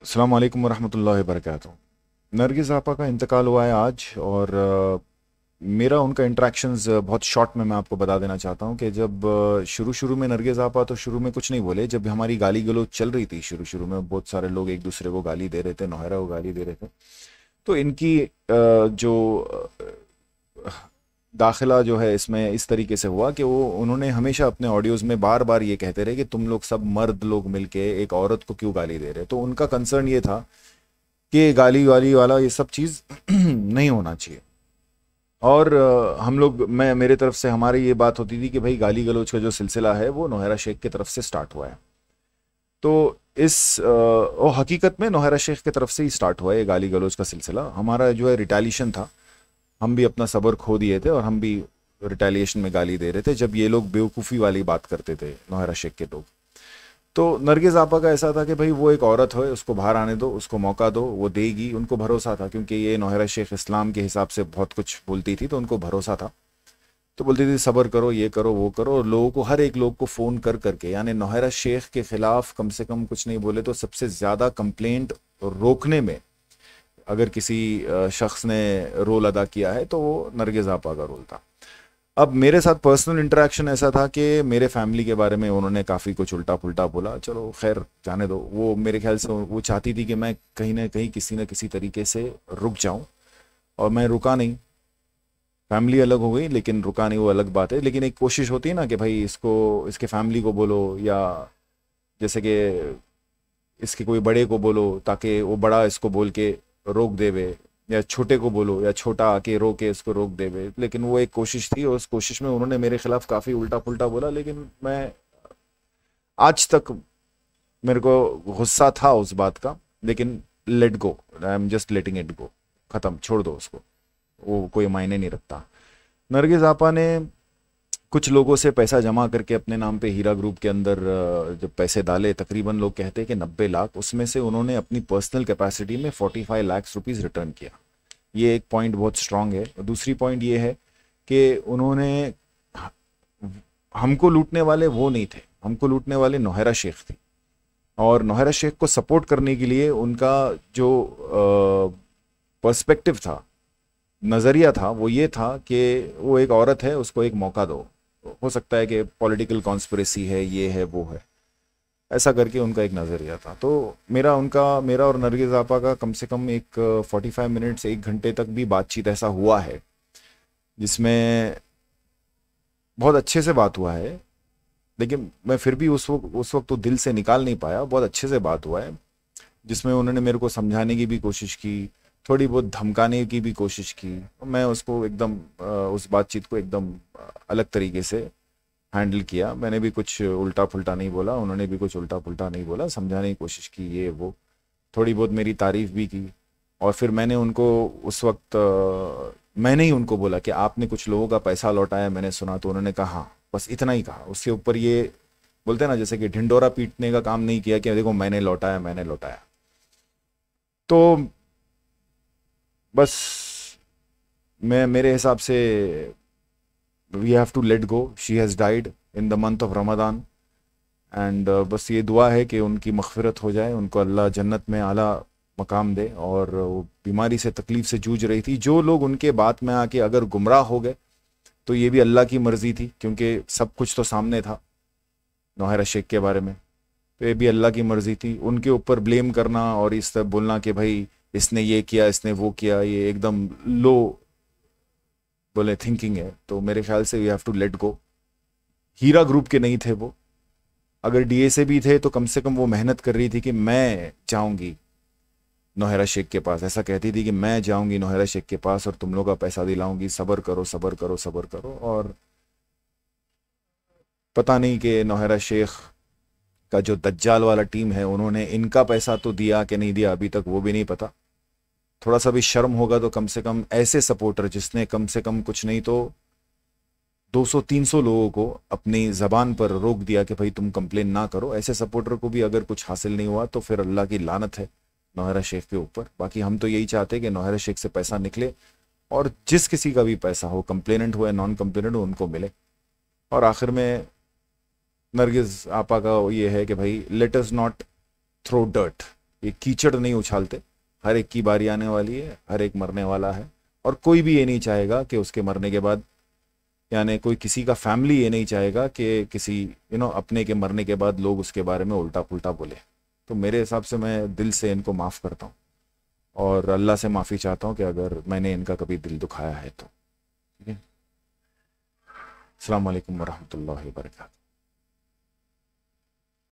अस्सलाम वालेकुम वरहमतुल्लाहि वबरकातुहू। नरगिस आपा का इंतकाल हुआ है आज। और मेरा उनका इंटरेक्शंस बहुत शॉर्ट में मैं आपको बता देना चाहता हूँ कि जब शुरू शुरू में नरगिस आपा तो शुरू में कुछ नहीं बोले। जब हमारी गाली गलौज चल रही थी शुरू शुरू में, बहुत सारे लोग एक दूसरे को गाली दे रहे थे, नौहरा को गाली दे रहे थे, तो इनकी जो दाखिला जो है इसमें इस तरीके से हुआ कि वो उन्होंने हमेशा अपने ऑडियोज में बार बार ये कहते रहे कि तुम लोग सब मर्द लोग मिलके एक औरत को क्यों गाली दे रहे। तो उनका कंसर्न ये था कि गाली वाली वाला ये सब चीज़ नहीं होना चाहिए। और हम लोग, मैं मेरे तरफ से हमारी ये बात होती थी कि भाई गाली गलौज का जो सिलसिला है वो नौहरा शेख की तरफ से स्टार्ट हुआ है। तो वो हकीकत में नौहरा शेख की तरफ से ही स्टार्ट हुआ है ये गाली गलौज का सिलसिला। हमारा जो है रिटेलिएशन था, हम भी अपना सब्र खो दिए थे और हम भी रिटेलिएशन में गाली दे रहे थे जब ये लोग बेवकूफ़ी वाली बात करते थे नौहरा शेख के लोग। तो नरगिस आपा का ऐसा था कि भाई वो एक औरत है, उसको बाहर आने दो, उसको मौका दो, वो देगी। उनको भरोसा था क्योंकि ये नौहरा शेख इस्लाम के हिसाब से बहुत कुछ बोलती थी, तो उनको भरोसा था। तो बोलती थी सब्र करो, ये करो, वो करो। और लोगों को, हर एक लोग को फ़ोन कर करके, यानी नौहरा शेख के ख़िलाफ़ कम से कम कुछ नहीं बोले तो सबसे ज़्यादा कंप्लेंट रोकने में अगर किसी शख्स ने रोल अदा किया है तो वो नरगिस आपा का रोल था। अब मेरे साथ पर्सनल इंटरेक्शन ऐसा था कि मेरे फैमिली के बारे में उन्होंने काफ़ी कुछ उल्टा पुल्टा बोला। चलो खैर जाने दो। वो मेरे ख्याल से वो चाहती थी कि मैं कहीं ना कहीं किसी न किसी तरीके से रुक जाऊं, और मैं रुका नहीं। फैमिली अलग हो गई लेकिन रुका नहीं, वो अलग बात है। लेकिन एक कोशिश होती है ना कि भाई इसको, इसके फैमिली को बोलो, या जैसे कि इसके कोई बड़े को बोलो ताकि वो बड़ा इसको बोल के रोक देवे, या छोटे को बोलो या छोटा आके रोके इसको रोक देवे। लेकिन वो एक कोशिश थी और उस कोशिश में उन्होंने मेरे खिलाफ काफ़ी उल्टा पुल्टा बोला। लेकिन मैं आज तक, मेरे को गुस्सा था उस बात का, लेकिन let go, I am just letting it go. ख़त्म, छोड़ दो उसको, वो कोई मायने नहीं रखता। नरगिस आपा ने कुछ लोगों से पैसा जमा करके अपने नाम पे हीरा ग्रुप के अंदर जब पैसे डाले, तकरीबन लोग कहते हैं कि 90 लाख, उसमें से उन्होंने अपनी पर्सनल कैपेसिटी में 45 लाख रुपीज़ रिटर्न किया। ये एक पॉइंट बहुत स्ट्रांग है। और दूसरी पॉइंट ये है कि उन्होंने, हमको लूटने वाले वो नहीं थे, हमको लूटने वाले नौहरा शेख थे। और नौहरा शेख को सपोर्ट करने के लिए उनका जो पर्सपेक्टिव था, नज़रिया था, वो ये था कि वो एक औरत है, उसको एक मौका दो। हो सकता है कि पॉलिटिकल कॉन्स्पिरेसी है, ये है, वो है, ऐसा करके उनका एक नज़रिया था। तो मेरा और नरगिस आपा का कम से कम एक 45 मिनट्स, 1 घंटे तक भी बातचीत ऐसा हुआ है जिसमें बहुत अच्छे से बात हुआ है। लेकिन मैं फिर भी उस वक्त तो दिल से निकाल नहीं पाया। बहुत अच्छे से बात हुआ है जिसमें उन्होंने मेरे को समझाने की भी कोशिश की, थोड़ी बहुत धमकाने की भी कोशिश की। मैं उसको एकदम उस बातचीत को एकदम अलग तरीके से हैंडल किया। मैंने भी कुछ उल्टा पुल्टा नहीं बोला, उन्होंने भी कुछ उल्टा पुल्टा नहीं बोला, समझाने की कोशिश की, ये वो, थोड़ी बहुत मेरी तारीफ भी की। और फिर मैंने उनको उस वक्त मैंने ही उनको बोला कि आपने कुछ लोगों का पैसा लौटाया मैंने सुना। तो उन्होंने कहा हाँ, बस इतना ही कहा। उसके ऊपर ये बोलते हैं ना, जैसे कि ढिंडोरा पीटने का काम नहीं किया कि देखो मैंने लौटाया, मैंने लौटाया। तो बस मैं, मेरे हिसाब से, we have to let go. She has died in the month of Ramadan. And बस ये दुआ है कि उनकी मग़फ़िरत हो जाए, उनको अल्लाह जन्नत में आला मकाम दे। और वो बीमारी से, तकलीफ़ से जूझ रही थी। जो लोग उनके बात में आके अगर गुमराह हो गए तो ये भी अल्लाह की मर्ज़ी थी, क्योंकि सब कुछ तो सामने था नौहरा शेख के बारे में। तो ये भी अल्लाह की मर्ज़ी थी। उनके ऊपर ब्लेम करना और इस तरह बोलना कि भाई इसने ये किया, इसने वो किया, ये एकदम लो बोले थिंकिंग है। तो मेरे ख्याल से we have to let go. Heera group के नहीं थे वो। अगर डीए से भी थे तो कम से कम वो मेहनत कर रही थी कि मैं जाऊंगी नौहरा शेख के पास। ऐसा कहती थी कि मैं जाऊंगी नौहरा शेख के पास और तुम लोग का पैसा दिलाऊंगी, सब्र करो, सब्र करो, सब्र करो। और पता नहीं कि नौहरा शेख का जो दज्जाल वाला टीम है, उन्होंने इनका पैसा तो दिया कि नहीं दिया अभी तक वो भी नहीं पता। थोड़ा सा भी शर्म होगा तो कम से कम ऐसे सपोर्टर जिसने कम से कम कुछ नहीं तो 200-300 लोगों को अपनी ज़बान पर रोक दिया कि भाई तुम कंप्लेन ना करो, ऐसे सपोर्टर को भी अगर कुछ हासिल नहीं हुआ तो फिर अल्लाह की लानत है नौहरा शेख के ऊपर। बाकी हम तो यही चाहते हैं कि नौहरा शेख से पैसा निकले और जिस किसी का भी पैसा हो, कंप्लेनेंट हो या नॉन कंप्लेनेंट हो, उनको मिले। और आखिर में नरगिस आपा का ये है कि भाई let us not throw dirt, ये कीचड़ नहीं उछालते। हर एक की बारी आने वाली है, हर एक मरने वाला है, और कोई भी ये नहीं चाहेगा कि उसके मरने के बाद, यानी कोई किसी का फैमिली ये नहीं चाहेगा कि किसी अपने के मरने के बाद लोग उसके बारे में उल्टा पुल्टा बोले। तो मेरे हिसाब से मैं दिल से इनको माफ़ करता हूँ और अल्लाह से माफ़ी चाहता हूँ कि अगर मैंने इनका कभी दिल दुखाया है तो। ठीक है। अस्सलाम वालेकुम वरहमतुल्लाहि वबरकातुहू।